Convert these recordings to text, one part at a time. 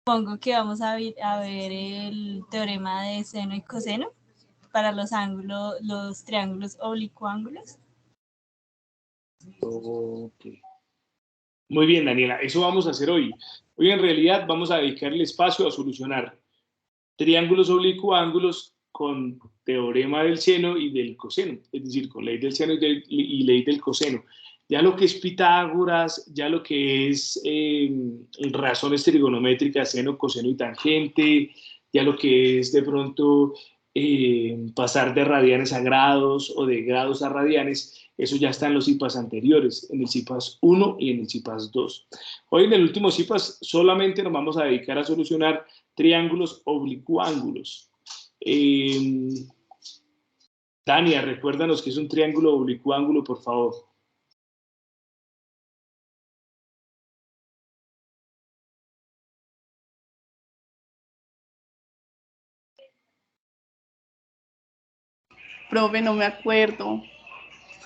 Supongo que vamos a ver el teorema de seno y coseno para los ángulos, los triángulos oblicuángulos. Okay. Muy bien, Daniela, eso vamos a hacer hoy. Hoy en realidad vamos a dedicar el espacio a solucionar triángulos oblicuángulos con teorema del seno y del coseno, es decir, con ley del seno y ley del coseno. Ya lo que es Pitágoras, ya lo que es razones trigonométricas, seno, coseno y tangente, ya lo que es de pronto pasar de radianes a grados o de grados a radianes, eso ya está en los CIPAS anteriores, en el CIPAS 1 y en el CIPAS 2. Hoy en el último CIPAS solamente nos vamos a dedicar a solucionar triángulos oblicuángulos. Tania, recuérdanos qué es un triángulo oblicuángulo, por favor. Profe, no me acuerdo.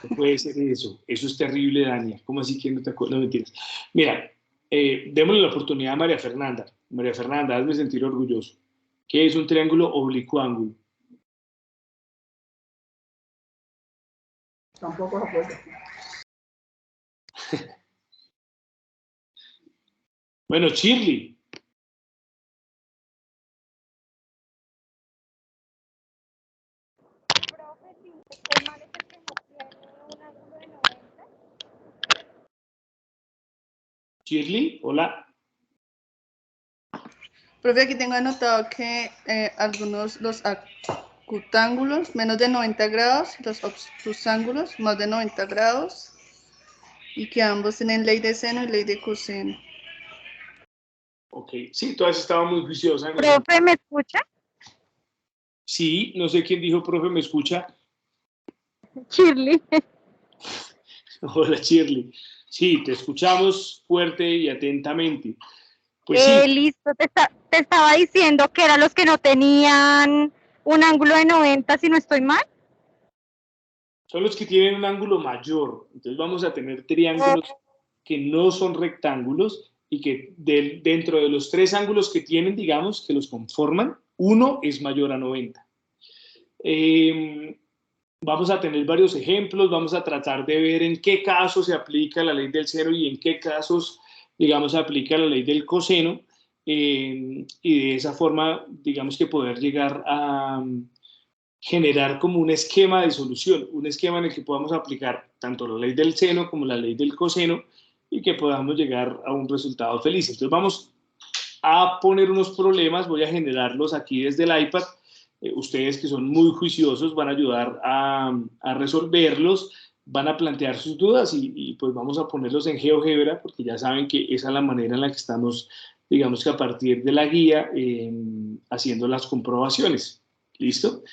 No puede ser eso. Eso es terrible, Dania. ¿Cómo así que no te acuerdas? No, mentiras. Mira, démosle la oportunidad a María Fernanda. María Fernanda, hazme sentir orgulloso. ¿Qué es un triángulo oblicuángulo? Tampoco se puede. Bueno, Shirley. Profe, si estoy mal, es el que no tiene un ángulo de 90. Shirley, hola. Profe, aquí tengo anotado que algunos, los acutángulos, menos de 90 grados, los obtusángulos, más de 90 grados, y que ambos tienen ley de seno y ley de coseno. Ok, sí, todas estaban muy juiciosas. Profe, ¿me escucha? Sí, no sé quién dijo, profe, ¿me escucha? Shirley. Hola, Shirley. Sí, te escuchamos fuerte y atentamente. Pues sí. Listo, te estaba diciendo que eran los que no tenían un ángulo de 90, si no estoy mal. Son los que tienen un ángulo mayor. Entonces vamos a tener triángulos que no son rectángulos y que dentro de los tres ángulos que tienen, digamos, que los conforman, uno es mayor a 90. Vamos a tener varios ejemplos, vamos a tratar de ver en qué casos se aplica la ley del seno y en qué casos, digamos, se aplica la ley del coseno, y de esa forma, digamos que poder llegar a generar como un esquema de solución, un esquema en el que podamos aplicar tanto la ley del seno como la ley del coseno y que podamos llegar a un resultado feliz. Entonces vamos a poner unos problemas, voy a generarlos aquí desde el iPad. Ustedes que son muy juiciosos van a ayudar a resolverlos, van a plantear sus dudas y pues vamos a ponerlos en GeoGebra porque ya saben que esa es la manera en la que estamos, digamos que a partir de la guía, haciendo las comprobaciones. ¿Listo?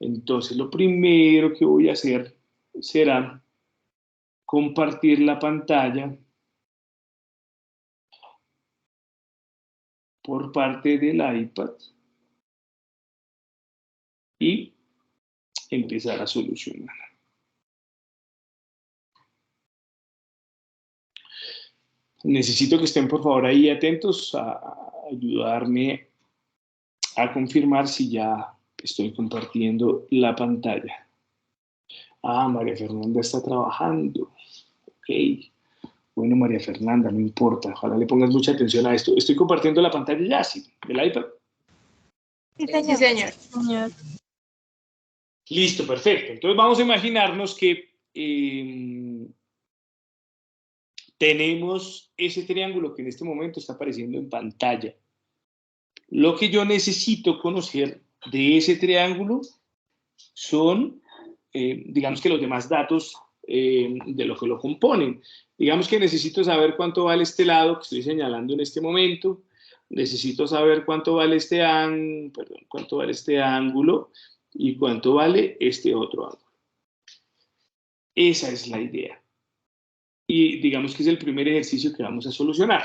Entonces lo primero que voy a hacer será compartir la pantalla por parte del iPad y empezar a solucionar. Necesito que estén por favor ahí atentos a ayudarme a confirmar si ya estoy compartiendo la pantalla. Ah, María Fernanda está trabajando. Ok. Bueno, María Fernanda, no importa. Ojalá le pongas mucha atención a esto. Estoy compartiendo la pantalla ya, sí, del iPad. Sí, señor. Sí, señor. Señor. Listo, perfecto. Entonces vamos a imaginarnos que tenemos ese triángulo que en este momento está apareciendo en pantalla. Lo que yo necesito conocer de ese triángulo son, digamos que los demás datos de lo que lo componen. Digamos que necesito saber cuánto vale este lado que estoy señalando en este momento. Necesito saber cuánto vale cuánto vale este ángulo y cuánto vale este otro ángulo. Esa es la idea. Y digamos que es el primer ejercicio que vamos a solucionar.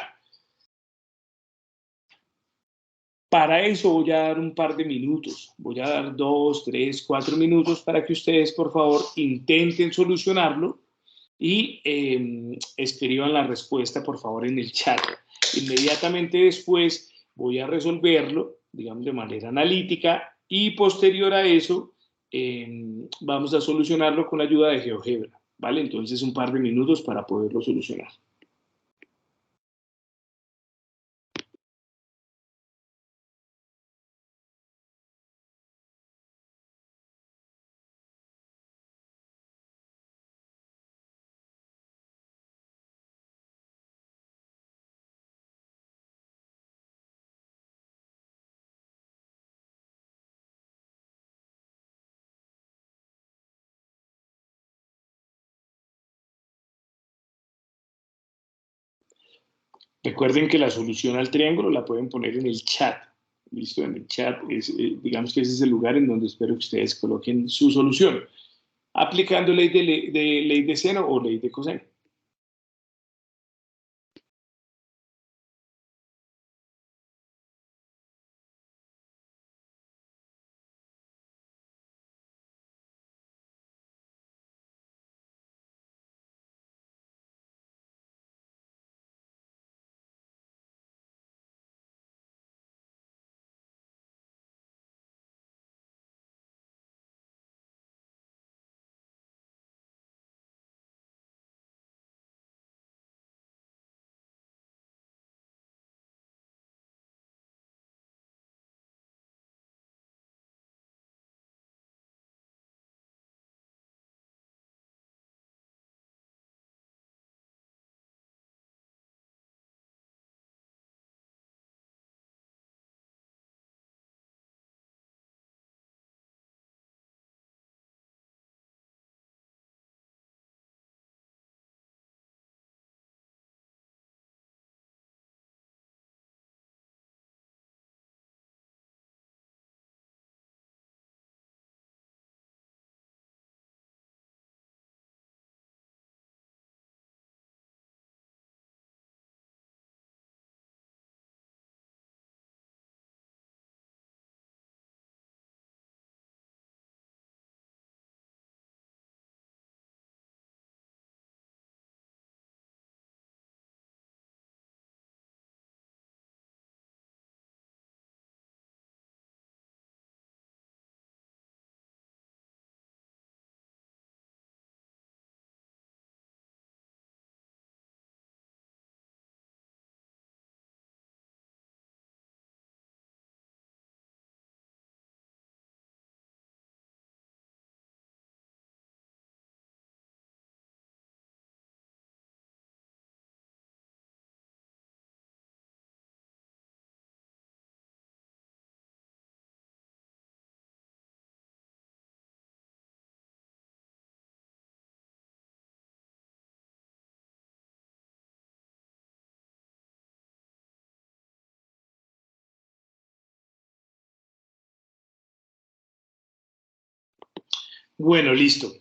Para eso voy a dar un par de minutos. Voy a dar 2, 3, 4 minutos para que ustedes, por favor, intenten solucionarlo y escriban la respuesta, por favor, en el chat. Inmediatamente después voy a resolverlo, digamos, de manera analítica, y posterior a eso vamos a solucionarlo con la ayuda de GeoGebra, ¿vale? Entonces un par de minutos para poderlo solucionar. Recuerden que la solución al triángulo la pueden poner en el chat. ¿Listo? En el chat, digamos que ese es el lugar en donde espero que ustedes coloquen su solución, aplicando ley de seno o ley de coseno. Bueno, listo.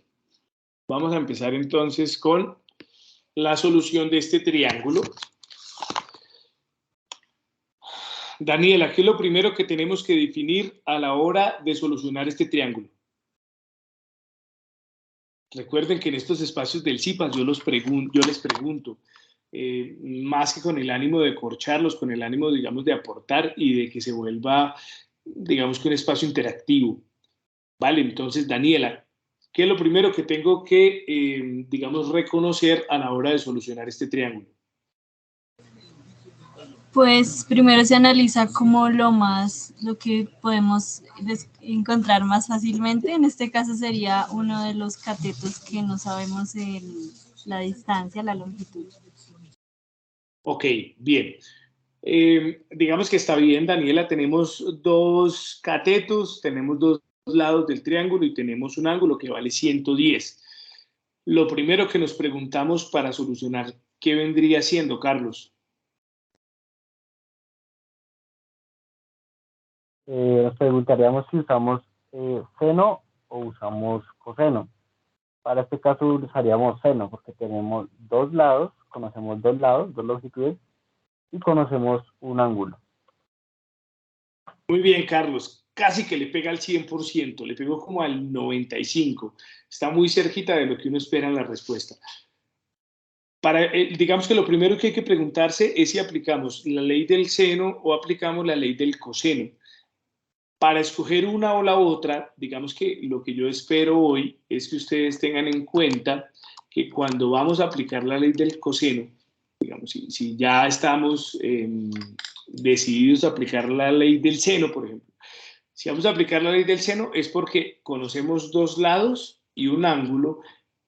Vamos a empezar entonces con la solución de este triángulo. Daniela, ¿qué es lo primero que tenemos que definir a la hora de solucionar este triángulo? Recuerden que en estos espacios del CIPAS yo les pregunto, más que con el ánimo de corcharlos, con el ánimo, digamos, de aportar y de que se vuelva, digamos, que un espacio interactivo. Vale, entonces, Daniela, ¿qué es lo primero que tengo que, digamos, reconocer a la hora de solucionar este triángulo? Pues primero se analiza como lo que podemos encontrar más fácilmente. En este caso sería uno de los catetos que no sabemos la distancia, la longitud. Ok, bien. Digamos que está bien, Daniela. Tenemos dos catetos, tenemos dos lados del triángulo y tenemos un ángulo que vale 110. Lo primero que nos preguntamos para solucionar, ¿qué vendría siendo, Carlos? Nos preguntaríamos si usamos seno o usamos coseno. Para este caso usaríamos seno porque tenemos dos lados, conocemos dos lados, dos longitudes y conocemos un ángulo. Muy bien, Carlos. Casi que le pega al 100%, le pegó como al 95%. Está muy cerquita de lo que uno espera en la respuesta. digamos que lo primero que hay que preguntarse es si aplicamos la ley del seno o aplicamos la ley del coseno. Para escoger una o la otra, digamos que lo que yo espero hoy es que ustedes tengan en cuenta que cuando vamos a aplicar la ley del coseno, digamos, si ya estamos decididos a aplicar la ley del seno, por ejemplo, si vamos a aplicar la ley del seno es porque conocemos dos lados y un ángulo,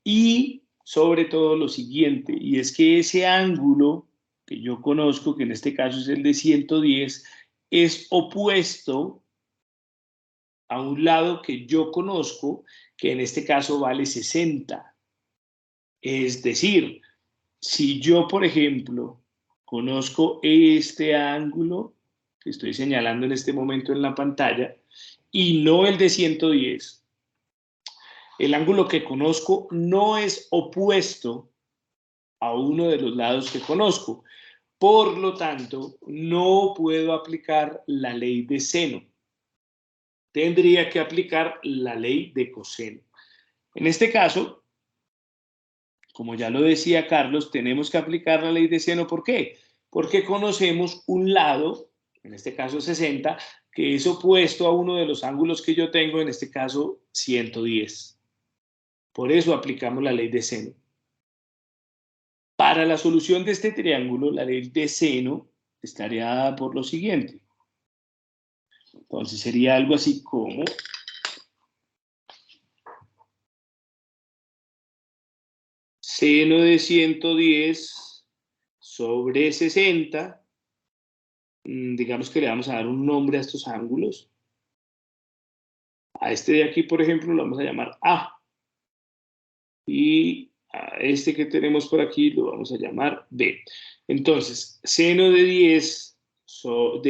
y sobre todo lo siguiente, y es que ese ángulo que yo conozco, que en este caso es el de 110, es opuesto a un lado que yo conozco, que en este caso vale 60. Es decir, si yo, por ejemplo, conozco este ángulo que estoy señalando en este momento en la pantalla y no el de 110, el ángulo que conozco no es opuesto a uno de los lados que conozco. Por lo tanto, no puedo aplicar la ley de seno. Tendría que aplicar la ley de coseno. En este caso, como ya lo decía Carlos, tenemos que aplicar la ley de seno. ¿Por qué? Porque conocemos un lado, en este caso 60, que es opuesto a uno de los ángulos que yo tengo, en este caso 110. Por eso aplicamos la ley de seno. Para la solución de este triángulo, la ley de seno estaría dada por lo siguiente. Entonces sería algo así como seno de 110 sobre 60. Digamos que le vamos a dar un nombre a estos ángulos. A este de aquí, por ejemplo, lo vamos a llamar A. Y a este que tenemos por aquí lo vamos a llamar B. Entonces, seno de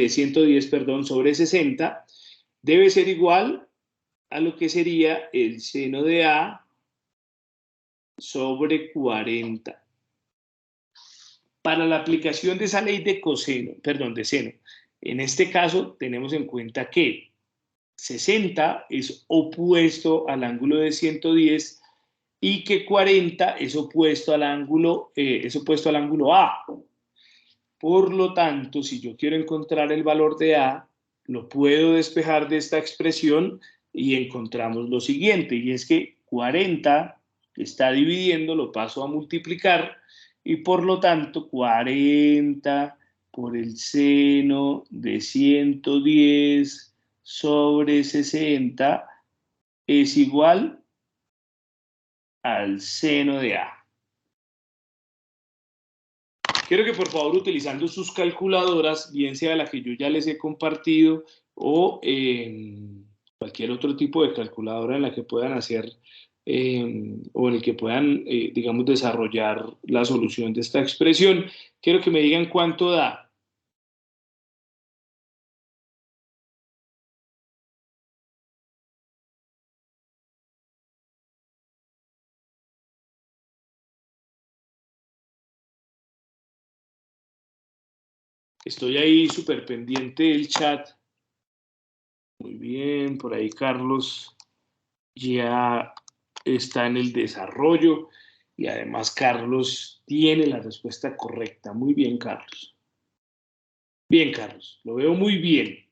110, perdón, sobre 60 debe ser igual a lo que sería el seno de A sobre 40. Para la aplicación de esa ley de coseno, perdón, de seno, en este caso tenemos en cuenta que 60 es opuesto al ángulo de 110 y que 40 es opuesto al ángulo A. Por lo tanto, si yo quiero encontrar el valor de A, lo puedo despejar de esta expresión y encontramos lo siguiente, y es que 40 está dividiendo, lo paso a multiplicar, y por lo tanto 40 por el seno de 110 sobre 60 es igual al seno de A. Quiero que por favor, utilizando sus calculadoras, bien sea la que yo ya les he compartido o cualquier otro tipo de calculadora en la que puedan hacer o en el que puedan, digamos, desarrollar la solución de esta expresión, quiero que me digan cuánto da. Estoy ahí súper pendiente del chat. Muy bien, por ahí Carlos ya está en el desarrollo y además Carlos tiene la respuesta correcta. Muy bien, Carlos. Bien, Carlos, lo veo muy bien.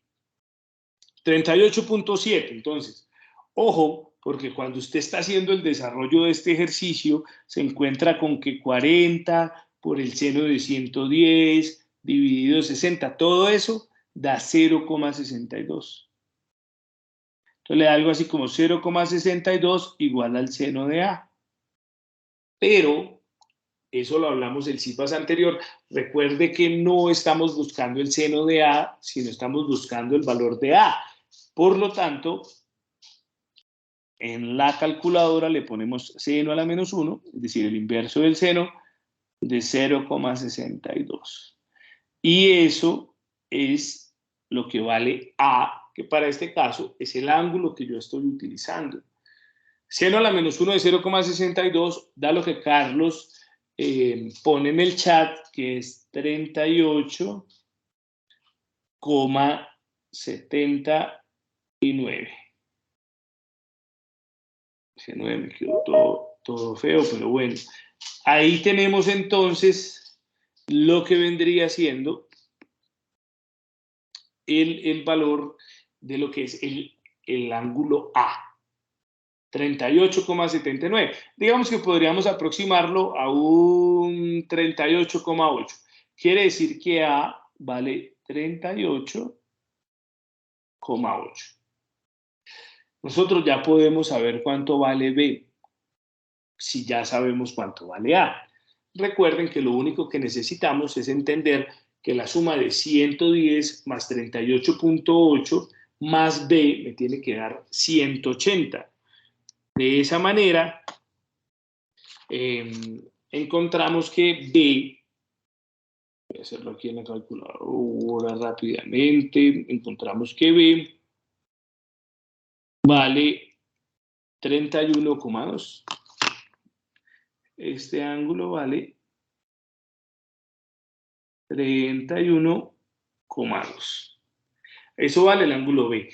38.7, entonces, ojo, porque cuando usted está haciendo el desarrollo de este ejercicio, se encuentra con que 40 por el seno de 110 dividido 60, todo eso da 0,62. Entonces le da algo así como 0,62 igual al seno de A. Pero eso lo hablamos el CIPAS anterior. Recuerde que no estamos buscando el seno de A, sino estamos buscando el valor de A. Por lo tanto, en la calculadora le ponemos seno a la menos 1, es decir, el inverso del seno de 0,62. Y eso es lo que vale A, que para este caso es el ángulo que yo estoy utilizando. Seno a la menos 1 de 0,62 da lo que Carlos pone en el chat, que es 38,79. Ese 9 me quedó todo feo, pero bueno. Ahí tenemos entonces lo que vendría siendo el valor de lo que es el ángulo A, 38,79. Digamos que podríamos aproximarlo a un 38,8. Quiere decir que A vale 38,8. Nosotros ya podemos saber cuánto vale B, si ya sabemos cuánto vale A. Recuerden que lo único que necesitamos es entender que la suma de 110 más 38,8 más B me tiene que dar 180. De esa manera, encontramos que B, voy a hacerlo aquí en la calculadora rápidamente, encontramos que B vale 31,2. Este ángulo vale 31,2. Eso vale el ángulo B.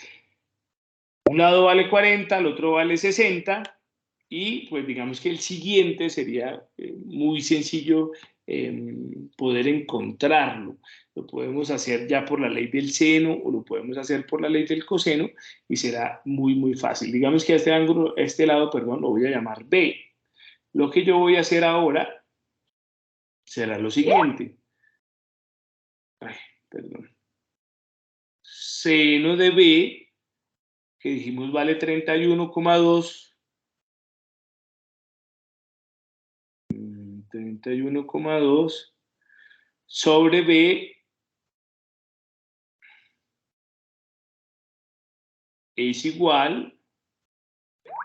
Un lado vale 40, el otro vale 60, y pues digamos que el siguiente sería muy sencillo poder encontrarlo. Lo podemos hacer ya por la ley del seno o lo podemos hacer por la ley del coseno y será muy, muy fácil. Digamos que a este ángulo, a este lado, perdón, lo voy a llamar B. Lo que yo voy a hacer ahora será lo siguiente. Perdón. Seno de B, que dijimos vale 31,2. 31,2 sobre B es igual,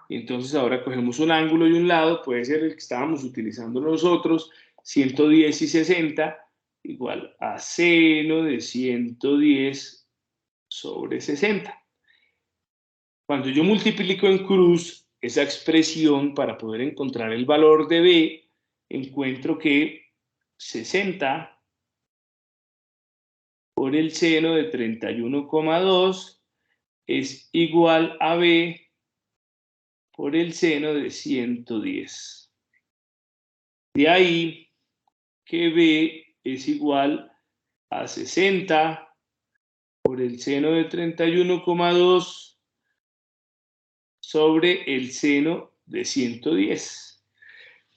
y entonces ahora cogemos un ángulo y un lado, puede ser el que estábamos utilizando nosotros, 110 y 60, igual a seno de 110 sobre 60. Cuando yo multiplico en cruz esa expresión para poder encontrar el valor de B, encuentro que 60 por el seno de 31,2 es igual a B por el seno de 110. De ahí que B es igual a 60 por el seno de 31,2 sobre el seno de 110.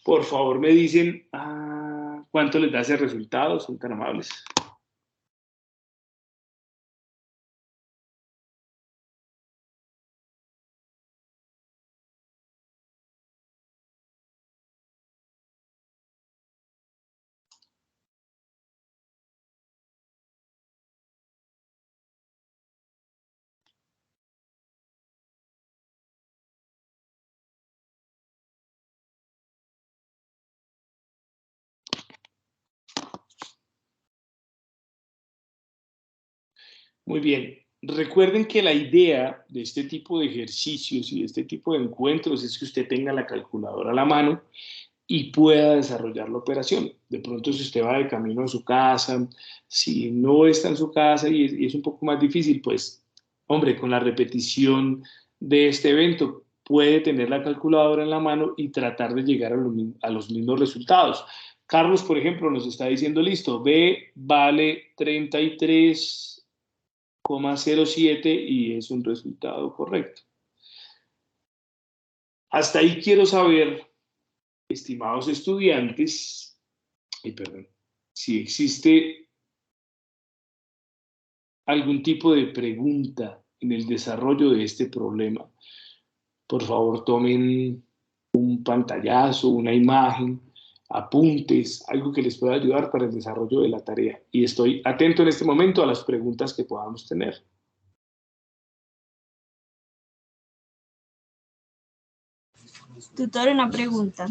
Por favor, me dicen cuánto les da ese resultado, son tan amables. Muy bien. Recuerden que la idea de este tipo de ejercicios y de este tipo de encuentros es que usted tenga la calculadora a la mano y pueda desarrollar la operación. De pronto, si usted va de camino a su casa, si no está en su casa y es un poco más difícil, pues, hombre, con la repetición de este evento puede tener la calculadora en la mano y tratar de llegar a los mismos resultados. Carlos, por ejemplo, nos está diciendo, listo, B vale 33,07 y es un resultado correcto. Hasta ahí quiero saber, estimados estudiantes, si existe algún tipo de pregunta en el desarrollo de este problema. Por favor, tomen un pantallazo, una imagen, apuntes, algo que les pueda ayudar para el desarrollo de la tarea. Y estoy atento en este momento a las preguntas que podamos tener. Tutor, una pregunta.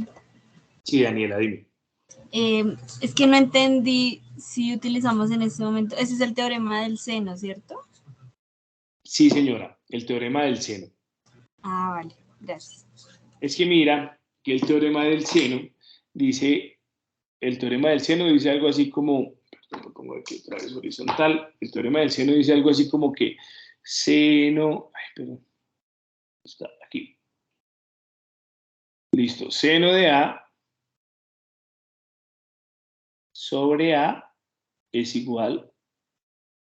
Sí, Daniela, dime. Es que no entendí si utilizamos en este momento, ese es el teorema del seno, ¿cierto? Sí, señora, el teorema del seno. Vale, gracias. Es que mira que el teorema del seno dice algo así como, lo pongo aquí otra vez horizontal, el teorema del seno dice algo así como que seno, perdón, está aquí. Listo, seno de A sobre A es igual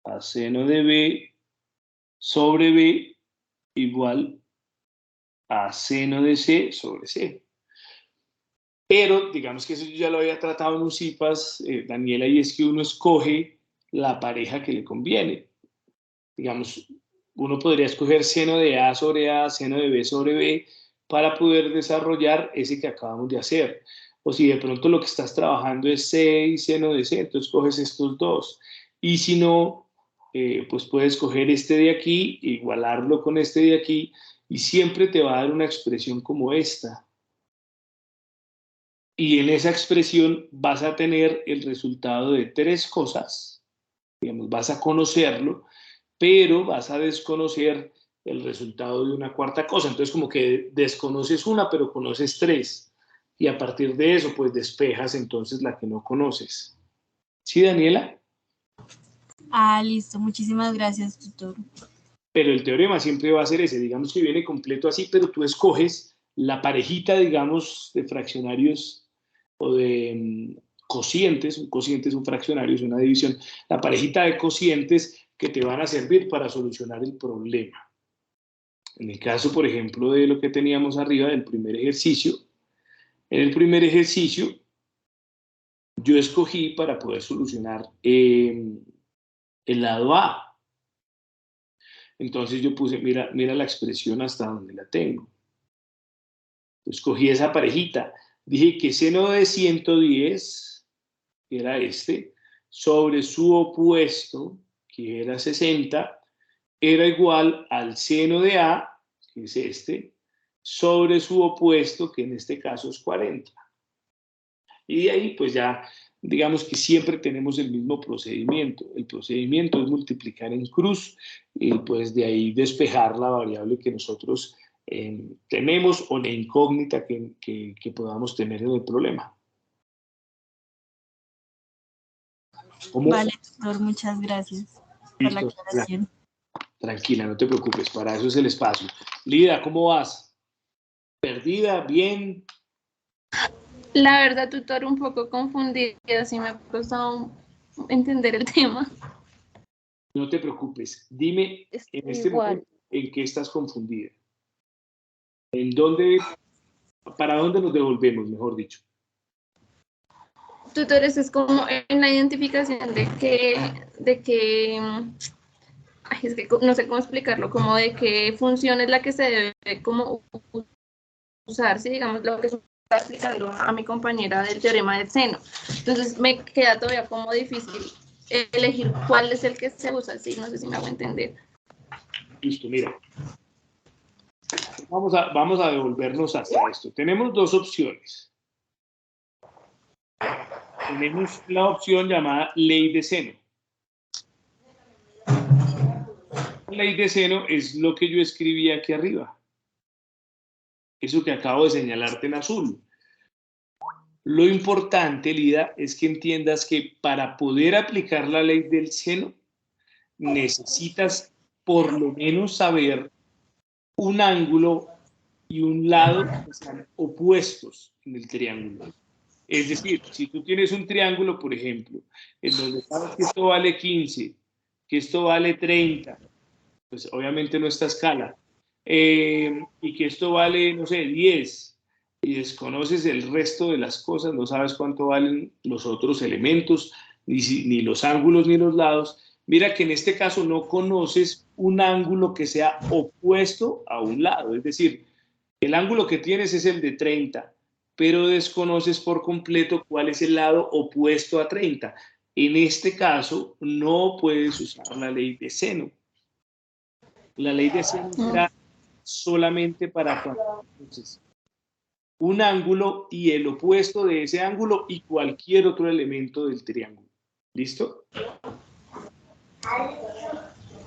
a seno de B sobre B igual a seno de C sobre C. Pero digamos que eso yo ya lo había tratado en un CIPAS, Daniela, y es que uno escoge la pareja que le conviene. Digamos, uno podría escoger seno de A sobre A, seno de B sobre B, para poder desarrollar ese que acabamos de hacer. O si de pronto lo que estás trabajando es C y seno de C, entonces coges estos dos. Y si no, pues puedes coger este de aquí, igualarlo con este de aquí, y siempre te va a dar una expresión como esta. Y en esa expresión vas a tener el resultado de tres cosas. Digamos, vas a conocerlo, pero vas a desconocer el resultado de una cuarta cosa. Entonces, como que desconoces una, pero conoces tres. Y a partir de eso, pues despejas entonces la que no conoces. ¿Sí, Daniela? Ah, listo. Muchísimas gracias, tutor. Pero el teorema siempre va a ser ese. Digamos que viene completo así, pero tú escoges la parejita, digamos, de fraccionarios o de cocientes. Un cociente es un fraccionario, es una división. La parejita de cocientes que te van a servir para solucionar el problema. En el caso, por ejemplo, de lo que teníamos arriba del primer ejercicio, en el primer ejercicio yo escogí para poder solucionar el lado A. Entonces yo puse, mira la expresión hasta donde la tengo. Escogí esa parejita. Dije que seno de 110, que era este, sobre su opuesto, que era 60, era igual al seno de A, que es este, sobre su opuesto, que en este caso es 40. Y de ahí, pues ya, digamos que siempre tenemos el mismo procedimiento. El procedimiento es multiplicar en cruz y pues de ahí despejar la variable que nosotros tenemos o la incógnita que podamos tener en el problema. ¿Cómo? Vale, tutor, muchas gracias por la Listo. aclaración. Tranquila, no te preocupes, para eso es el espacio. Lida, ¿cómo vas? ¿Perdida? ¿Bien? La verdad, tutor, un poco confundida, sí me ha costado entender el tema. No te preocupes. Dime en este Igual. momento en qué estás confundida. ¿En dónde, para dónde nos devolvemos, mejor dicho? Tutores es como en la identificación de que, ay, es que no sé cómo explicarlo, como de qué función es la que se debe como usar, si digamos lo que está explicando a mi compañera del teorema del seno. Entonces me queda todavía como difícil elegir cuál es el que se usa, sí, no sé si me hago entender. Listo, mira. Vamos a devolvernos hasta esto. Tenemos dos opciones. Tenemos la opción llamada ley de seno. La ley de seno es lo que yo escribí aquí arriba. Eso que acabo de señalarte en azul. Lo importante, Lida, es que entiendas que para poder aplicar la ley del seno, necesitas por lo menos saber un ángulo y un lado que sean opuestos en el triángulo. Es decir, si tú tienes un triángulo, por ejemplo, en donde sabes que esto vale 15, que esto vale 30, pues obviamente no está a escala, y que esto vale, no sé, 10, y desconoces el resto de las cosas, no sabes cuánto valen los otros elementos, ni los ángulos ni los lados, mira que en este caso no conoces un ángulo que sea opuesto a un lado, es decir, el ángulo que tienes es el de 30, pero desconoces por completo cuál es el lado opuesto a 30. En este caso, no puedes usar la ley de seno. La ley de seno será solamente para cuando entonces, un ángulo y el opuesto de ese ángulo y cualquier otro elemento del triángulo. ¿Listo?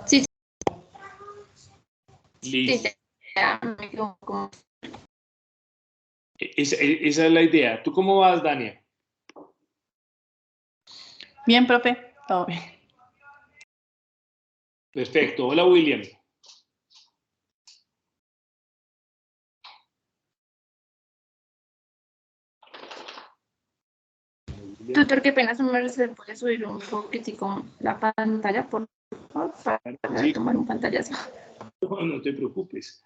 Sí, Listo. sí, ya me quedo como... Esa es la idea. ¿Tú cómo vas, Dania? Bien, profe, todo bien. Perfecto. Hola, William. Tutor, qué pena, se puede subir un poquitico la pantalla, por favor, para Sí. tomar un pantallazo. No te preocupes.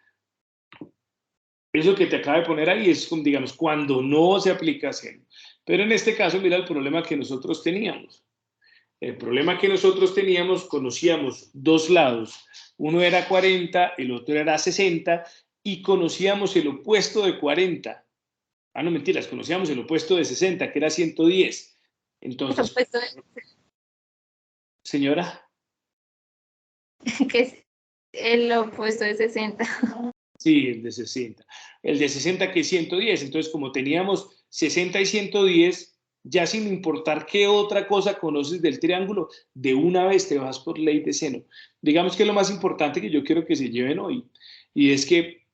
Eso que te acaba de poner ahí es, digamos, cuando no se aplica seno. Pero en este caso, mira el problema que nosotros teníamos. El problema que nosotros teníamos, conocíamos dos lados. Uno era 40, el otro era 60, y conocíamos el opuesto de 40. Ah, no, mentiras, conocíamos el opuesto de 60, que era 110. Entonces, señora. Que es el opuesto de 60. Sí, el de 60. El de 60 que es 110. Entonces, como teníamos 60 y 110, ya sin importar qué otra cosa conoces del triángulo, de una vez te vas por ley de seno. Digamos que es lo más importante que yo quiero que se lleven hoy, y es que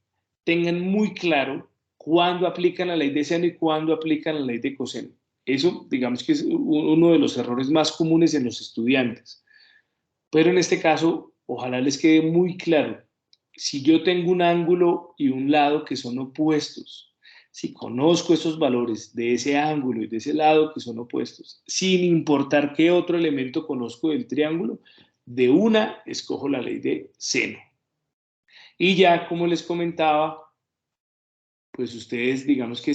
tengan muy claro cuándo aplican la ley de seno y cuándo aplican la ley de coseno. Eso, digamos que es uno de los errores más comunes en los estudiantes. Pero en este caso, ojalá les quede muy claro. Si yo tengo un ángulo y un lado que son opuestos, si conozco esos valores de ese ángulo y de ese lado que son opuestos, sin importar qué otro elemento conozco del triángulo, de una escojo la ley de seno. Y ya, como les comentaba, pues ustedes digamos que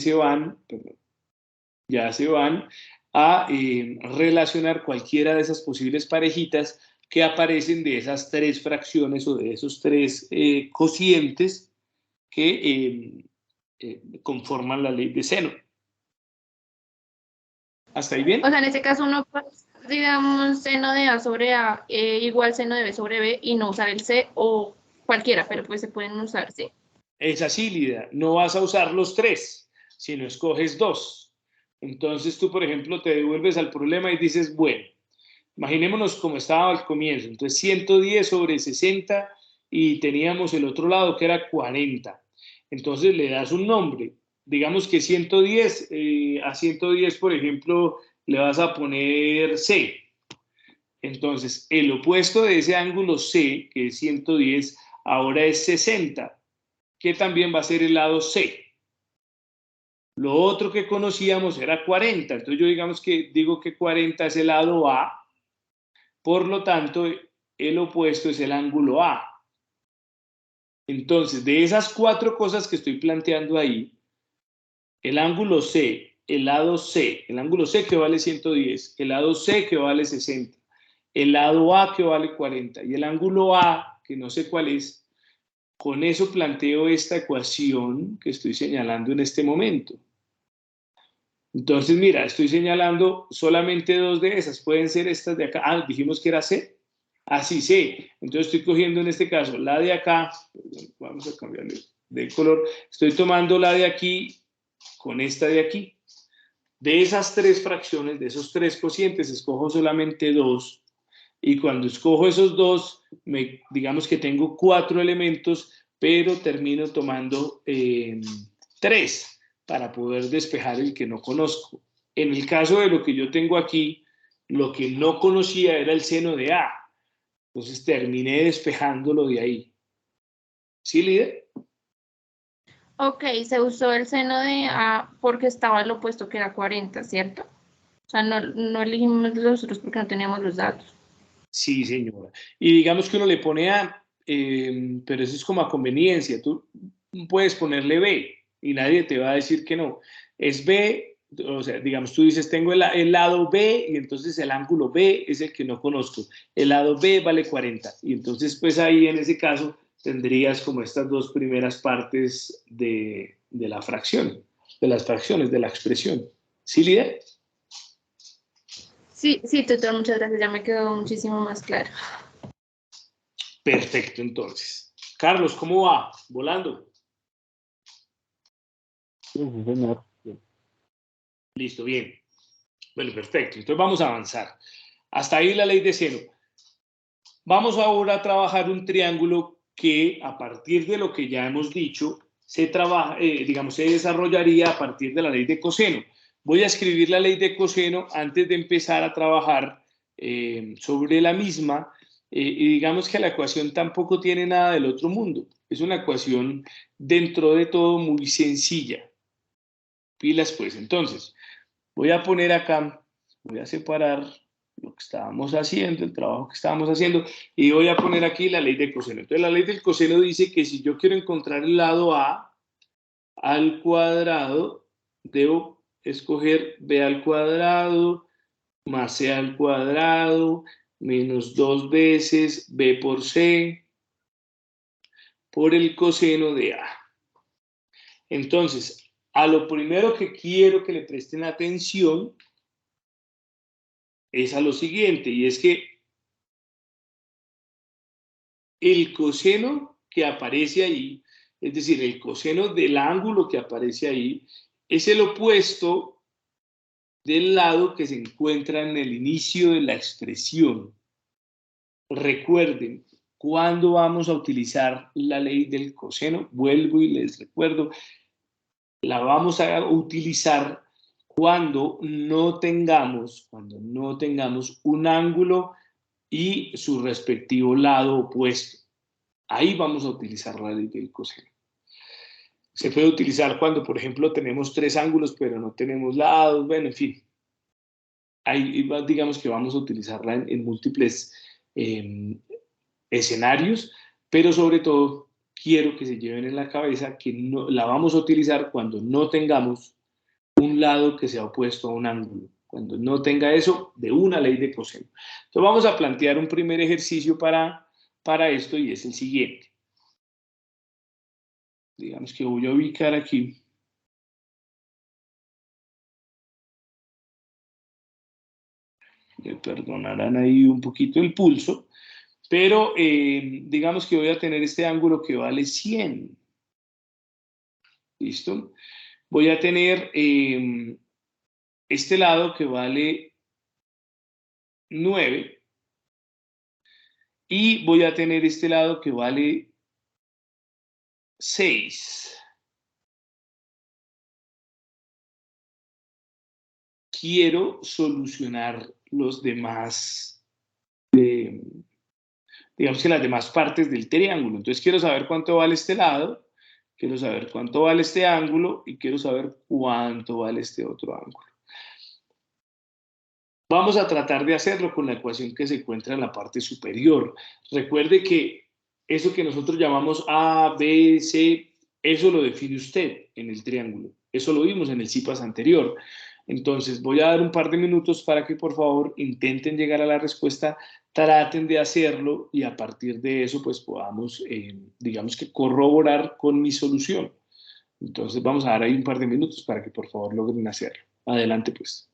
ya se van a relacionar cualquiera de esas posibles parejitas que aparecen de esas tres fracciones o de esos tres cocientes que conforman la ley de seno. ¿Hasta ahí bien? O sea, en este caso uno, digamos, seno de A sobre A igual seno de B sobre B y no usar el C o cualquiera, pero pues se pueden usar, sí. Es así, Lida. No vas a usar los tres, sino escoges dos. Entonces tú, por ejemplo, te devuelves al problema y dices, bueno, imaginémonos como estaba al comienzo. Entonces 110 sobre 60 y teníamos el otro lado que era 40. Entonces le das un nombre. Digamos que 110, a 110, por ejemplo, le vas a poner C. Entonces el opuesto de ese ángulo C, que es 110, ahora es 60, que también va a ser el lado C. Lo otro que conocíamos era 40. Entonces yo digo que 40 es el lado A. Por lo tanto, el opuesto es el ángulo A. Entonces, de esas cuatro cosas que estoy planteando ahí, el ángulo C, el lado C, el ángulo C que vale 110, el lado C que vale 60, el lado A que vale 40 y el ángulo A, que no sé cuál es, con eso planteo esta ecuación que estoy señalando en este momento. Entonces, mira, estoy señalando solamente dos de esas. Pueden ser estas de acá. Ah, dijimos que era C. Así C. Entonces estoy cogiendo en este caso la de acá. Vamos a cambiarle de color. Estoy tomando la de aquí con esta de aquí. De esas tres fracciones, de esos tres cocientes, escojo solamente dos. Y cuando escojo esos dos, digamos que tengo cuatro elementos, pero termino tomando tres para poder despejar el que no conozco. En el caso de lo que yo tengo aquí, lo que no conocía era el seno de A. Entonces terminé despejándolo de ahí. ¿Sí, líder? Ok, se usó el seno de A porque estaba el opuesto que era 40, ¿cierto? O sea, no elegimos los otros porque no teníamos los datos. Sí, señora. Y digamos que uno le pone A, pero eso es como a conveniencia. Tú puedes ponerle B y nadie te va a decir que no. Es B, o sea, digamos, tú dices, tengo el lado B y entonces el ángulo B es el que no conozco. El lado B vale 40. Y entonces, pues ahí en ese caso tendrías como estas dos primeras partes de la fracción, de las fracciones, de la expresión. ¿Sí, líder? Sí, tutor, muchas gracias, ya me quedó muchísimo más claro. Perfecto, entonces. Carlos, ¿cómo va? Volando. Sí, señor. Bien. Listo, bien. Bueno, perfecto. Entonces vamos a avanzar. Hasta ahí la ley de seno. Vamos ahora a trabajar un triángulo que a partir de lo que ya hemos dicho, se desarrollaría a partir de la ley de coseno. Voy a escribir la ley de coseno antes de empezar a trabajar sobre la misma. Y digamos que la ecuación tampoco tiene nada del otro mundo. Es una ecuación dentro de todo muy sencilla. Pilas pues, entonces, voy a poner acá voy a separar lo que estábamos haciendo, el trabajo que estábamos haciendo, y voy a poner aquí la ley de coseno. Entonces, la ley del coseno dice que si yo quiero encontrar el lado A al cuadrado, debo escoger B al cuadrado más C al cuadrado menos 2 veces B por C por el coseno de A. Entonces, a lo primero que quiero que le presten atención es a lo siguiente, y es que el coseno que aparece ahí, es decir, el coseno del ángulo que aparece ahí, es el opuesto del lado que se encuentra en el inicio de la expresión. Recuerden, ¿cuándo vamos a utilizar la ley del coseno? Vuelvo y les recuerdo, la vamos a utilizar cuando no tengamos un ángulo y su respectivo lado opuesto. Ahí vamos a utilizar la ley del coseno. Se puede utilizar cuando, por ejemplo, tenemos 3 ángulos pero no tenemos lados, bueno, en fin. Ahí digamos que vamos a utilizarla en múltiples escenarios, pero sobre todo quiero que se lleven en la cabeza que no, la vamos a utilizar cuando no tengamos un lado que sea opuesto a un ángulo. Cuando no tenga eso, de una ley de coseno. Entonces vamos a plantear un primer ejercicio para esto y es el siguiente. Digamos que voy a ubicar aquí. Me perdonarán ahí un poquito el pulso, pero digamos que voy a tener este ángulo que vale 100. ¿Listo? Voy a tener este lado que vale 9 y voy a tener este lado que vale 6. Quiero solucionar los demás, digamos que las demás partes del triángulo. Entonces quiero saber cuánto vale este lado, quiero saber cuánto vale este ángulo y quiero saber cuánto vale este otro ángulo. Vamos a tratar de hacerlo con la ecuación que se encuentra en la parte superior. Recuerde que eso que nosotros llamamos A, B, C, eso lo define usted en el triángulo. Eso lo vimos en el CIPAS anterior. Entonces voy a dar un par de minutos para que por favor intenten llegar a la respuesta, traten de hacerlo y a partir de eso pues podamos, digamos que corroborar con mi solución. Entonces vamos a dar ahí un par de minutos para que por favor logren hacerlo. Adelante pues.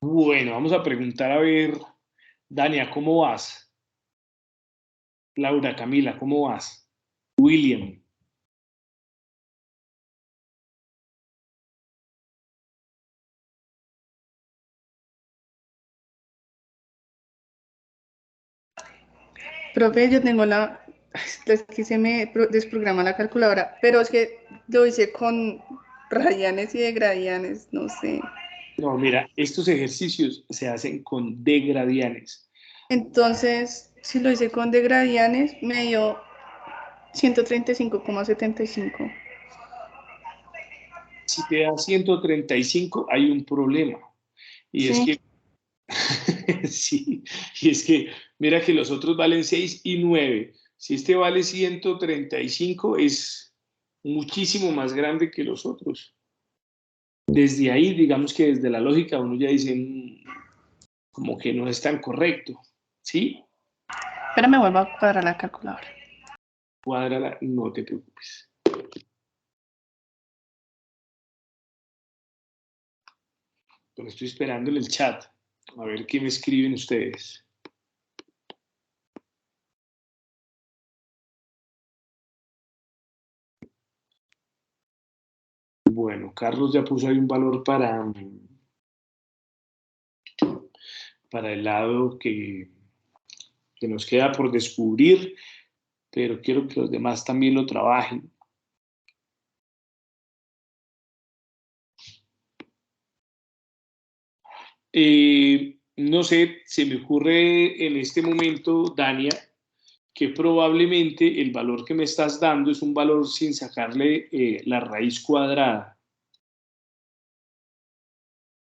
Bueno, vamos a preguntar a ver, Dania, ¿cómo vas? Laura, Camila, ¿cómo vas? William. Profe, yo tengo es que se me desprograma la calculadora, pero es que lo hice con radianes y degradianes, no sé. No, mira, estos ejercicios se hacen con degradianes. Entonces, si lo hice con degradianes, me dio 135,75. Si te da 135, hay un problema. Y es Sí. que, sí, y es que, mira que los otros valen 6 y 9. Si este vale 135, es muchísimo más grande que los otros. Desde ahí, digamos que desde la lógica, uno ya dice, como que no es tan correcto, ¿sí? Pero me vuelvo a cuadrar la calculadora. Cuádrala, no te preocupes. Pero estoy esperando en el chat, a ver qué me escriben ustedes. Bueno, Carlos ya puso ahí un valor para el lado que nos queda por descubrir, pero quiero que los demás también lo trabajen. No sé, se me ocurre en este momento, Dania, que probablemente el valor que me estás dando es un valor sin sacarle la raíz cuadrada.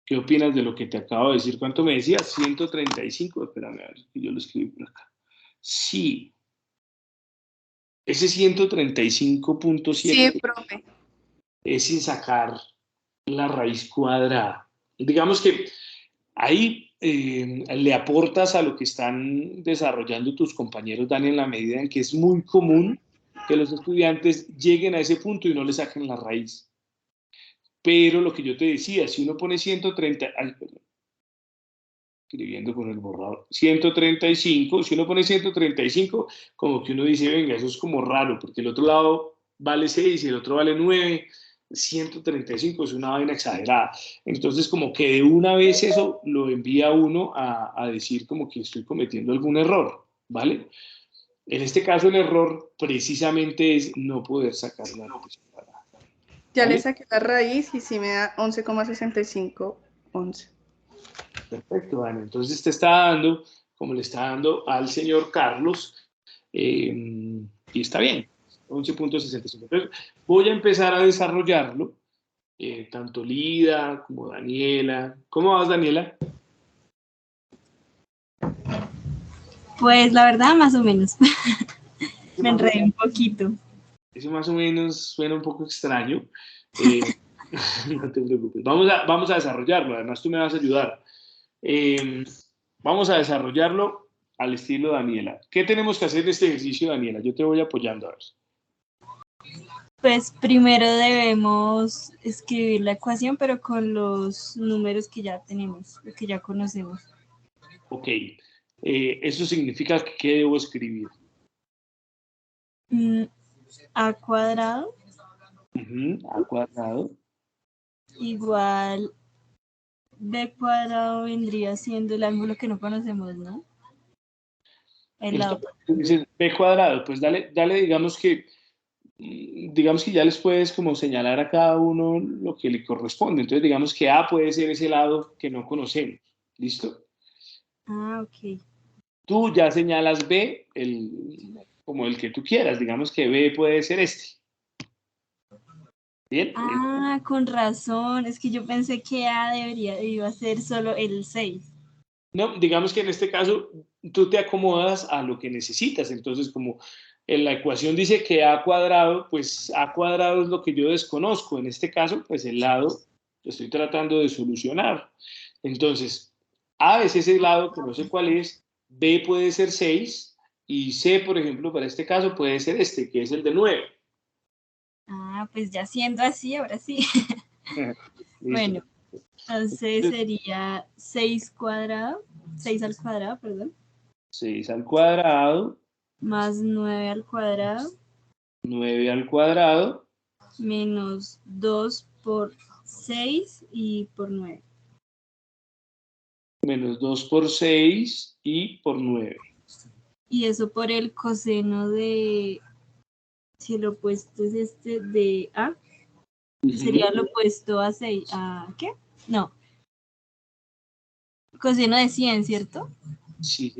¿Qué opinas de lo que te acabo de decir? ¿Cuánto me decías? 135. Espérame, a ver, que yo lo escribí por acá. Sí. Ese 135.7 Sí, profe. es sin sacar la raíz cuadrada. Digamos que ahí le aportas a lo que están desarrollando tus compañeros, Dani, en la medida en que es muy común que los estudiantes lleguen a ese punto y no le saquen la raíz. Pero lo que yo te decía, si uno pone 130, ay, perdón, escribiendo con el borrador, 135, si uno pone 135, como que uno dice, venga, eso es como raro, porque el otro lado vale 6 y el otro vale 9, 135 es una vaina exagerada. Entonces, como que de una vez eso lo envía uno a decir como que estoy cometiendo algún error, ¿vale? En este caso, el error precisamente es no poder sacar la raíz cuadrada. Ya le ¿Vale? saqué la raíz y sí me da 11,6511. Perfecto, Ana. Entonces te está dando, como le está dando al señor Carlos, y está bien, 11.65. Entonces voy a empezar a desarrollarlo, tanto Lida como Daniela. ¿Cómo vas, Daniela? Pues la verdad, más o menos. Me enredé un poquito. Eso más o menos suena un poco extraño. No te preocupes. Vamos a desarrollarlo. Además, tú me vas a ayudar. Vamos a desarrollarlo al estilo Daniela. ¿Qué tenemos que hacer en este ejercicio, Daniela? Yo te voy apoyando a ver. Pues primero debemos escribir la ecuación, pero con los números que ya tenemos, que ya conocemos. Ok. Eso significa que ¿qué debo escribir? A cuadrado A cuadrado. igual B cuadrado vendría siendo el ángulo que no conocemos, ¿no? El lado. Entonces, B cuadrado, pues dale, digamos que ya les puedes como señalar a cada uno lo que le corresponde. Entonces, digamos que A puede ser ese lado que no conocemos. ¿Listo? Ah, ok. Tú ya señalas B como el que tú quieras. Digamos que B puede ser este. ¿Bien? Ah, con razón. Es que yo pensé que A iba a ser solo el 6. No, digamos que en este caso tú te acomodas a lo que necesitas. Entonces, como en la ecuación dice que A cuadrado, pues A cuadrado es lo que yo desconozco. En este caso, pues el lado que estoy tratando de solucionar. Entonces, A es ese lado que no sé cuál es, B puede ser 6 y C, por ejemplo, para este caso puede ser este, que es el de 9. Ah, pues ya siendo así, ahora sí. Listo. Bueno, Entonces sería 6 cuadrado, 6 al cuadrado, perdón. 6 al cuadrado. Más 9 al cuadrado. 9 al cuadrado. Menos 2 por 6 y por 9. Menos 2 por 6 y por 9. Y eso por el coseno de, si el opuesto es este de A, sería lo opuesto a 6, ¿a qué? No. Coseno de 100, ¿cierto? Sí,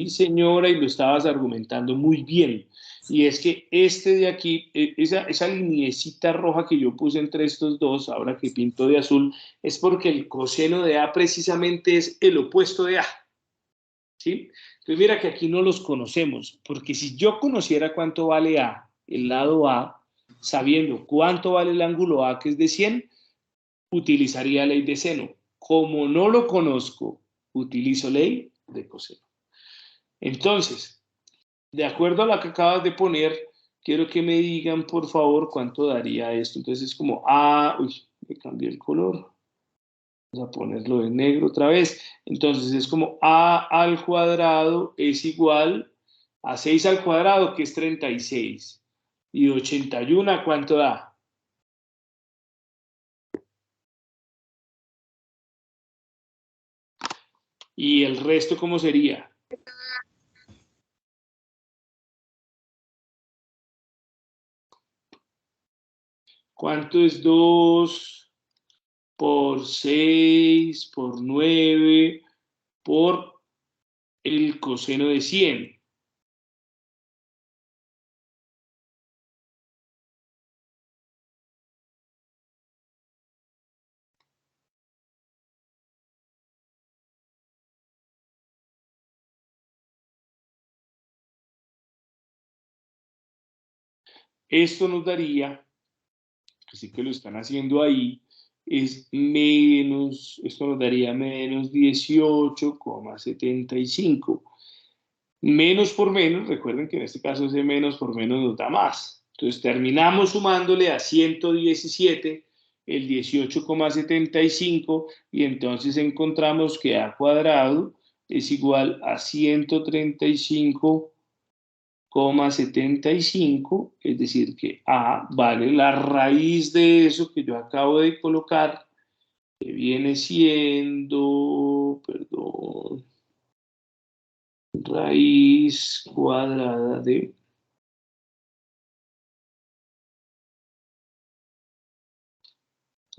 señora, y lo estabas argumentando muy bien. Y es que este de aquí, esa lineecita roja que yo puse entre estos dos, ahora que pinto de azul, es porque el coseno de A precisamente es el opuesto de A. ¿Sí? Entonces mira que aquí no los conocemos, porque si yo conociera cuánto vale A, el lado A, sabiendo cuánto vale el ángulo A, que es de 100, utilizaría ley de seno. Como no lo conozco, utilizo ley de coseno. Entonces, de acuerdo a lo que acabas de poner, quiero que me digan, por favor, cuánto daría esto. Entonces es como A, uy, me cambié el color. Vamos a ponerlo de negro otra vez. Entonces es como A al cuadrado es igual a 6 al cuadrado, que es 36. Y 81, ¿cuánto da? ¿Y el resto cómo sería? ¿Cuánto es 2 por 6 por 9 por el coseno de 100? Esto nos daría, así que lo están haciendo ahí, es menos, esto nos daría menos 18,75. Menos por menos, recuerden que en este caso ese menos por menos nos da más. Entonces terminamos sumándole a 117 el 18,75 y entonces encontramos que A cuadrado es igual a 135,75, es decir, que A vale la raíz de eso que yo acabo de colocar, que viene siendo, perdón, raíz cuadrada de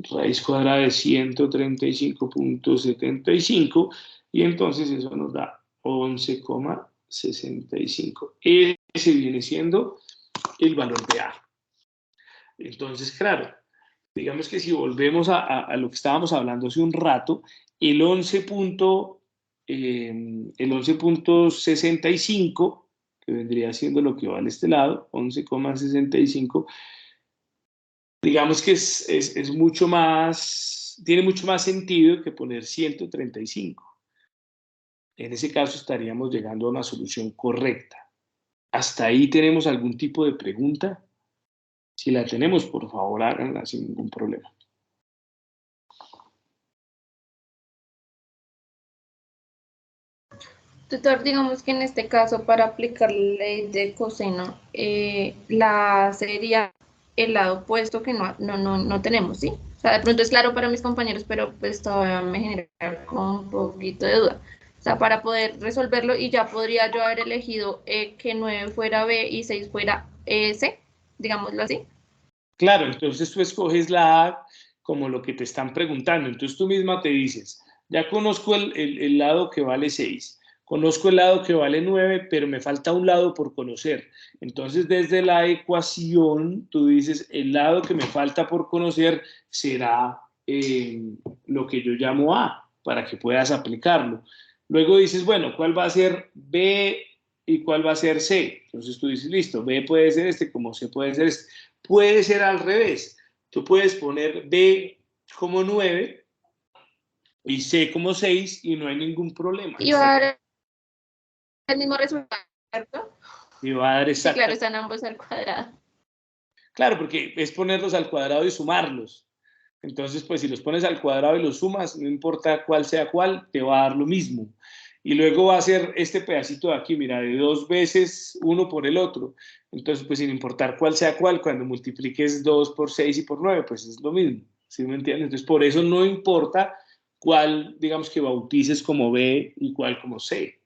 raíz cuadrada de 135,75 y entonces eso nos da 11,65. Ese viene siendo el valor de A. Entonces, claro, digamos que si volvemos a lo que estábamos hablando hace un rato, el 11,65, que vendría siendo lo que vale este lado, 11,65, digamos que es mucho más, tiene mucho más sentido que poner 135. En ese caso estaríamos llegando a una solución correcta. ¿Hasta ahí tenemos algún tipo de pregunta? Si la tenemos, por favor, háganla sin ningún problema. Tutor, digamos que en este caso, para aplicar la ley de coseno, la sería el lado opuesto que no tenemos, ¿sí? O sea, de pronto es claro para mis compañeros, pero pues todavía me genera como un poquito de duda. O sea, para poder resolverlo, y ya podría yo haber elegido que 9 fuera B y 6 fuera C, digámoslo así. Claro, entonces tú escoges la A como lo que te están preguntando. Entonces tú misma te dices, ya conozco el lado que vale 6, conozco el lado que vale 9, pero me falta un lado por conocer. Entonces desde la ecuación tú dices, el lado que me falta por conocer será lo que yo llamo A, para que puedas aplicarlo. Luego dices, bueno, ¿cuál va a ser B y cuál va a ser C? Entonces tú dices, listo, B puede ser este, como C puede ser este. Puede ser al revés. Tú puedes poner B como 9 y C como 6 y no hay ningún problema. Y va a dar el mismo resultado, ¿cierto? Y va a dar Sí, claro, exactamente. están ambos al cuadrado. Claro, porque es ponerlos al cuadrado y sumarlos. Entonces, pues si los pones al cuadrado y los sumas, no importa cuál sea cuál, te va a dar lo mismo. Y luego va a ser este pedacito de aquí, mira, de 2 veces uno por el otro. Entonces, pues sin importar cuál sea cuál, cuando multipliques 2 por 6 y por 9, pues es lo mismo. ¿Sí me entiendes? Entonces, por eso no importa cuál, digamos, que bautices como B y cuál como C.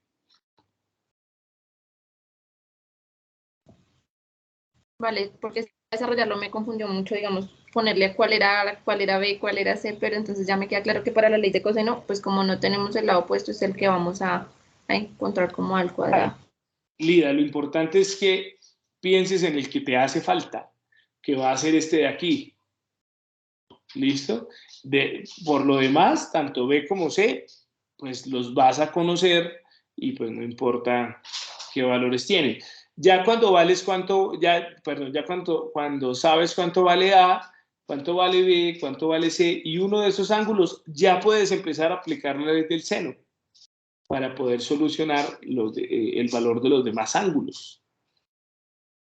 Vale, porque desarrollarlo me confundió mucho, digamos, ponerle cuál era B, cuál era C, pero entonces ya me queda claro que para la ley de coseno, pues como no tenemos el lado opuesto, es el que vamos a encontrar como al cuadrado. Lida, lo importante es que pienses en el que te hace falta, que va a ser este de aquí. ¿Listo? Por lo demás, tanto B como C, pues los vas a conocer y pues no importa qué valores tienen. Ya cuando vales cuánto, ya cuando sabes cuánto vale A, cuánto vale B, cuánto vale C, y uno de esos ángulos, ya puedes empezar a aplicar la ley del seno para poder solucionar el valor de los demás ángulos.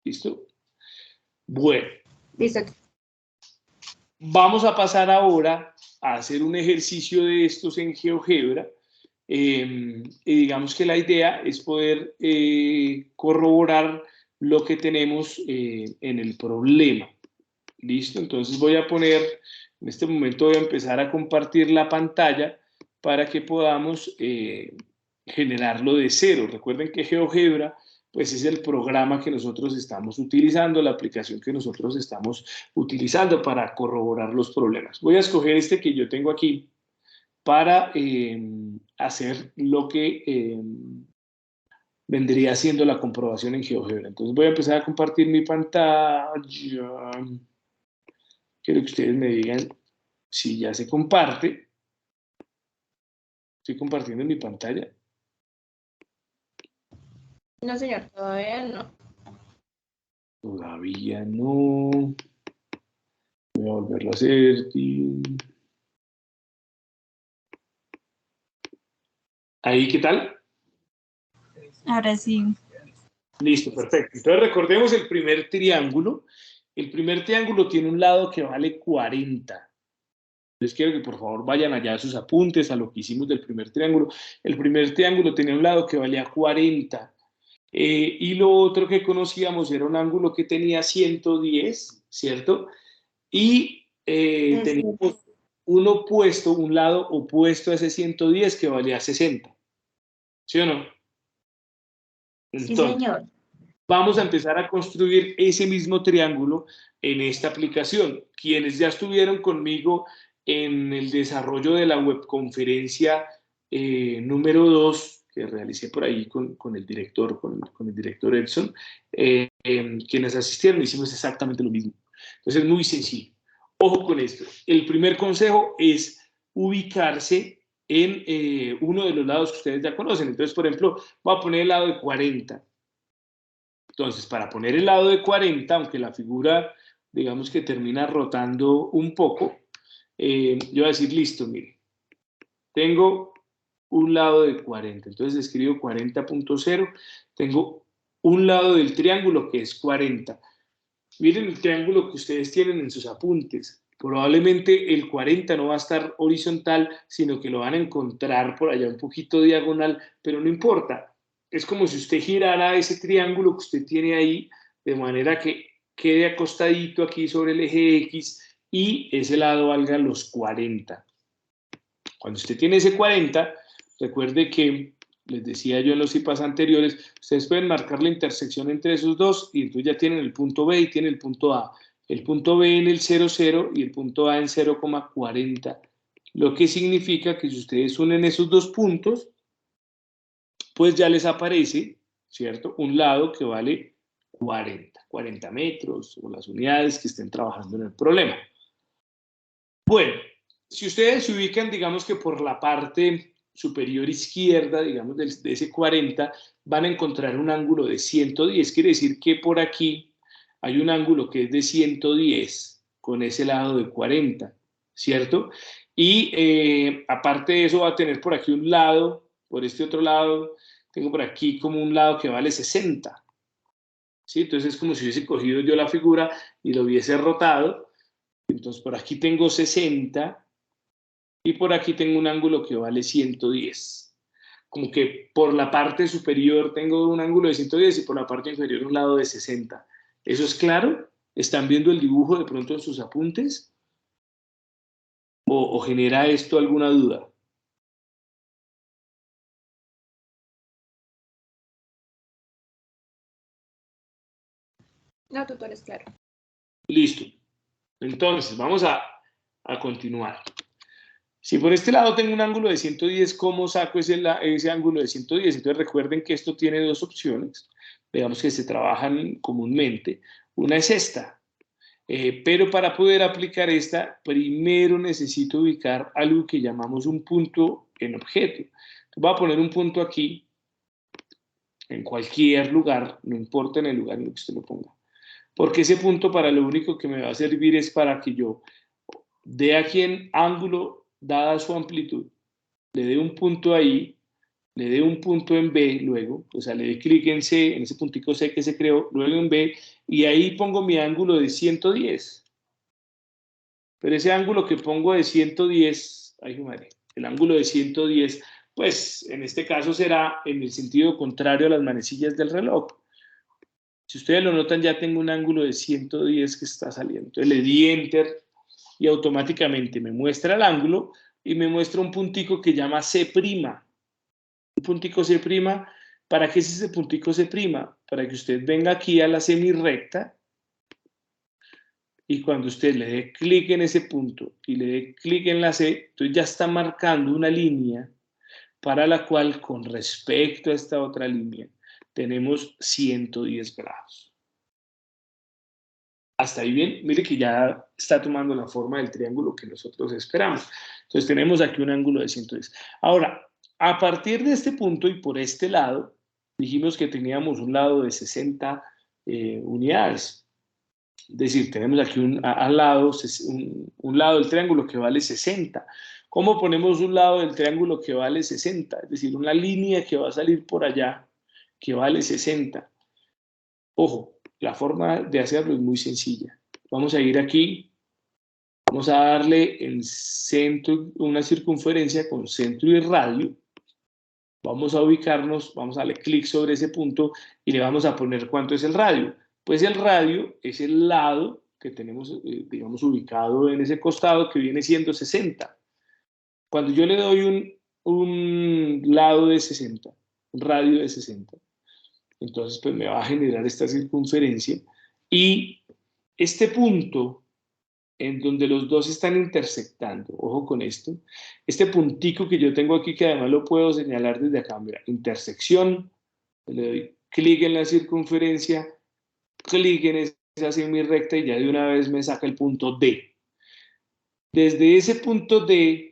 ¿Listo? Bueno. Listo. Vamos a pasar ahora a hacer un ejercicio de estos en GeoGebra. Y digamos que la idea es poder corroborar lo que tenemos en el problema. ¿Listo? Entonces voy a poner, en este momento voy a empezar a compartir la pantalla para que podamos generarlo de cero. Recuerden que GeoGebra pues es el programa que nosotros estamos utilizando, la aplicación que nosotros estamos utilizando para corroborar los problemas. Voy a escoger este que yo tengo aquí para hacer lo que vendría siendo la comprobación en GeoGebra. Entonces voy a empezar a compartir mi pantalla. Quiero que ustedes me digan si ya se comparte. Estoy compartiendo mi pantalla. No, señor, todavía no. Todavía no. Voy a volverlo a hacer. Ahí, ¿qué tal? Ahora sí. Listo, perfecto. Entonces recordemos el primer triángulo. El primer triángulo tiene un lado que vale 40. Les quiero que por favor vayan allá a sus apuntes, a lo que hicimos del primer triángulo. El primer triángulo tenía un lado que valía 40. Y lo otro que conocíamos era un ángulo que tenía 110, ¿cierto? Y teníamos un lado opuesto a ese 110 que valía 60. ¿Sí o no? Entonces, sí, señor. Vamos a empezar a construir ese mismo triángulo en esta aplicación. Quienes ya estuvieron conmigo en el desarrollo de la webconferencia número 2, que realicé por ahí con el director, con el director Edson, quienes asistieron hicimos exactamente lo mismo. Entonces es muy sencillo. Ojo con esto. El primer consejo es ubicarse en uno de los lados que ustedes ya conocen. Entonces, por ejemplo, voy a poner el lado de 40. Entonces, para poner el lado de 40, aunque la figura, digamos que termina rotando un poco, yo voy a decir, listo, mire, tengo un lado de 40, entonces escribo 40.0, tengo un lado del triángulo que es 40. Miren el triángulo que ustedes tienen en sus apuntes. Probablemente el 40 no va a estar horizontal, sino que lo van a encontrar por allá un poquito diagonal, pero no importa. Es como si usted girara ese triángulo que usted tiene ahí, de manera que quede acostadito aquí sobre el eje X y ese lado valga los 40. Cuando usted tiene ese 40, recuerde que les decía yo en los IPAs anteriores, ustedes pueden marcar la intersección entre esos dos y entonces ya tienen el punto B y tienen el punto A. El punto B en el 0,0 y el punto A en 0,40. Lo que significa que si ustedes unen esos dos puntos, pues ya les aparece, ¿cierto? Un lado que vale 40 metros o las unidades que estén trabajando en el problema. Bueno, si ustedes se ubican, digamos que por la parte superior izquierda, digamos, de ese 40, van a encontrar un ángulo de 110. Quiere decir que por aquí hay un ángulo que es de 110 con ese lado de 40, ¿cierto? Y aparte de eso va a tener por aquí un lado, por este otro lado, tengo por aquí como un lado que vale 60. ¿Sí? Entonces es como si hubiese cogido yo la figura y lo hubiese rotado. Entonces por aquí tengo 60 y por aquí tengo un ángulo que vale 110. Como que por la parte superior tengo un ángulo de 110 y por la parte inferior un lado de 60. ¿Eso es claro? ¿Están viendo el dibujo de pronto en sus apuntes? ¿O genera esto alguna duda? No, tutor, es claro. Listo. Entonces, vamos a continuar. Si por este lado tengo un ángulo de 110, ¿cómo saco ese ángulo de 110? Entonces recuerden que esto tiene dos opciones, digamos que se trabajan comúnmente. Una es esta, pero para poder aplicar esta, primero necesito ubicar algo que llamamos un punto en objeto. Entonces, voy a poner un punto aquí, en cualquier lugar, no importa en el lugar en el que usted lo ponga. Porque ese punto para lo único que me va a servir es para que yo de aquí en ángulo, dada su amplitud, le dé un punto ahí, le dé un punto en B luego, o sea, le dé clic en C, en ese puntico C que se creó, luego en B, y ahí pongo mi ángulo de 110. Pero ese ángulo que pongo de 110, ay, madre, el ángulo de 110, pues en este caso será en el sentido contrario a las manecillas del reloj. Si ustedes lo notan, ya tengo un ángulo de 110 que está saliendo. Entonces le di Enter y automáticamente me muestra el ángulo y me muestra un puntico que llama C'. Un puntico C'. ¿Para qué es ese puntico C'? Para que usted venga aquí a la semirrecta y cuando usted le dé clic en ese punto y le dé clic en la C, entonces ya está marcando una línea para la cual con respecto a esta otra línea tenemos 110 grados. Hasta ahí bien, mire que ya está tomando la forma del triángulo que nosotros esperamos. Entonces tenemos aquí un ángulo de 110. Ahora, a partir de este punto y por este lado, dijimos que teníamos un lado de 60 unidades. Es decir, tenemos aquí al lado un lado del triángulo que vale 60. ¿Cómo ponemos un lado del triángulo que vale 60? Es decir, una línea que va a salir por allá que vale 60. Ojo, la forma de hacerlo es muy sencilla. Vamos a ir aquí, vamos a darle el centro, una circunferencia con centro y radio. Vamos a ubicarnos, vamos a darle clic sobre ese punto y le vamos a poner cuánto es el radio. Pues el radio es el lado que tenemos, digamos, ubicado en ese costado que viene siendo 60. Cuando yo le doy un lado de 60, un radio de 60, entonces pues me va a generar esta circunferencia y este punto en donde los dos están intersectando, ojo con esto, este puntico que yo tengo aquí que además lo puedo señalar desde acá, mira, intersección, le doy clic en la circunferencia, clic en esa semirrecta y ya de una vez me saca el punto D. Desde ese punto D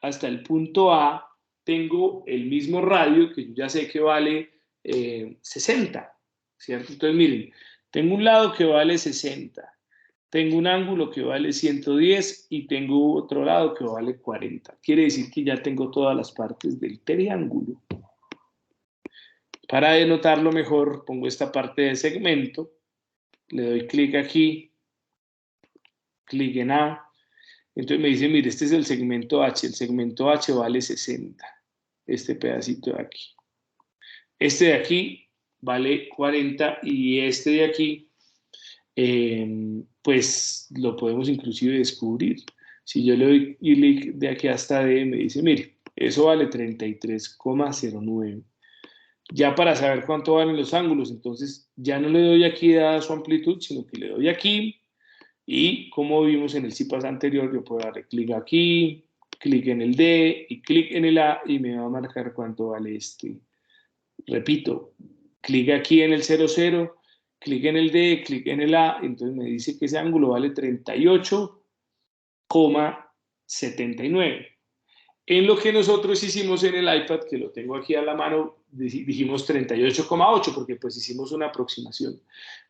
hasta el punto A tengo el mismo radio que yo ya sé que vale 60, ¿cierto? Entonces miren, tengo un lado que vale 60, tengo un ángulo que vale 110 y tengo otro lado que vale 40. Quiere decir que ya tengo todas las partes del triángulo. Para denotarlo mejor, pongo esta parte de segmento, le doy clic aquí, clic en A, entonces me dice, mire, este es el segmento H, el segmento H vale 60, este pedacito de aquí. Este de aquí vale 40 y este de aquí, pues lo podemos inclusive descubrir. Si yo le doy clic de aquí hasta D, me dice, mire, eso vale 33,09. Ya para saber cuánto valen los ángulos, entonces ya no le doy aquí dada su amplitud, sino que le doy aquí y como vimos en el CIPAS anterior, yo puedo darle clic aquí, clic en el D y clic en el A y me va a marcar cuánto vale este. Repito, clic aquí en el 00, clic en el D, clic en el A, entonces me dice que ese ángulo vale 38,79. En lo que nosotros hicimos en el iPad, que lo tengo aquí a la mano, dijimos 38,8 porque pues hicimos una aproximación.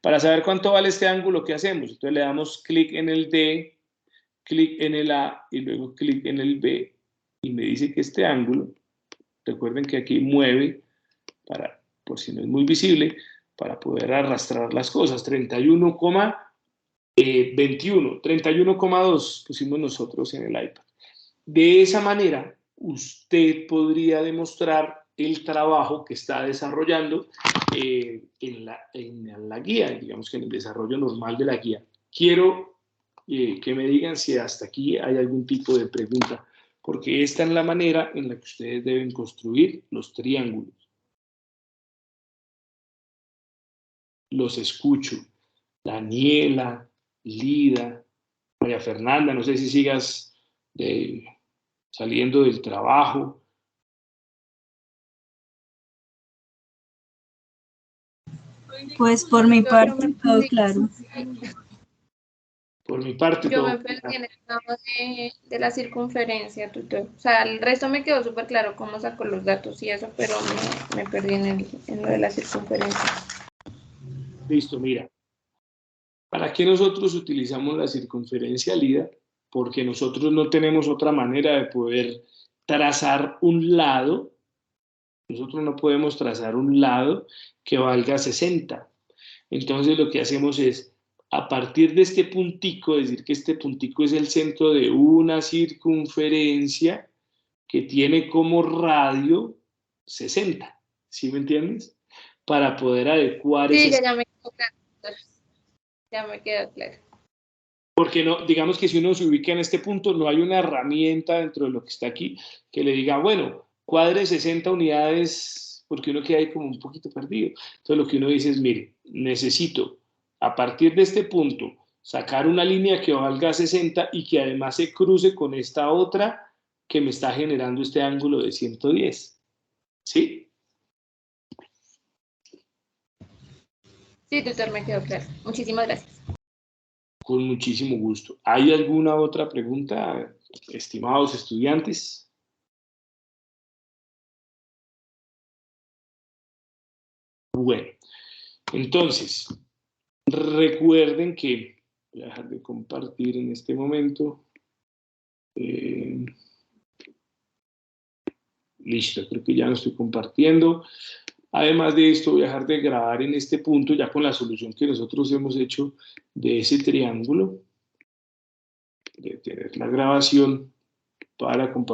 Para saber cuánto vale este ángulo, ¿qué hacemos? Entonces le damos clic en el D, clic en el A y luego clic en el B y me dice que este ángulo, recuerden que aquí mueve, por si no es muy visible, para poder arrastrar las cosas, 31,8. 21, 31,2 pusimos nosotros en el iPad. De esa manera, usted podría demostrar el trabajo que está desarrollando en la guía, digamos que en el desarrollo normal de la guía. Quiero que me digan si hasta aquí hay algún tipo de pregunta, porque esta es la manera en la que ustedes deben construir los triángulos. Los escucho. Daniela, Lida, María Fernanda, no sé si sigas saliendo del trabajo. Pues por mi parte, todo claro. Por mi parte, yo todo me perdí en el lado de la circunferencia, tutor. O sea, el resto me quedó súper claro cómo sacó los datos y eso, pero me perdí en lo de la circunferencia. Listo, mira. ¿Para qué nosotros utilizamos la circunferencia, Lida? Porque nosotros no tenemos otra manera de poder trazar un lado. Nosotros no podemos trazar un lado que valga 60. Entonces lo que hacemos es, a partir de este puntico, decir que este puntico es el centro de una circunferencia que tiene como radio 60. ¿Sí me entiendes? Para poder adecuar Sí, ese... ya me quedó claro. Ya me quedó claro. Porque no, digamos que si uno se ubica en este punto, no hay una herramienta dentro de lo que está aquí que le diga, bueno, cuadre 60 unidades, porque uno queda ahí como un poquito perdido. Entonces lo que uno dice es, mire, necesito a partir de este punto sacar una línea que valga 60 y que además se cruce con esta otra que me está generando este ángulo de 110. ¿Sí? Sí, tutor, me quedó claro. Muchísimas gracias. Con muchísimo gusto. ¿Hay alguna otra pregunta, estimados estudiantes? Bueno, entonces, recuerden que, voy a dejar de compartir en este momento. Listo, creo que ya no estoy compartiendo. Además de esto, voy a dejar de grabar en este punto, ya con la solución que nosotros hemos hecho de ese triángulo, de tener la grabación para compartir.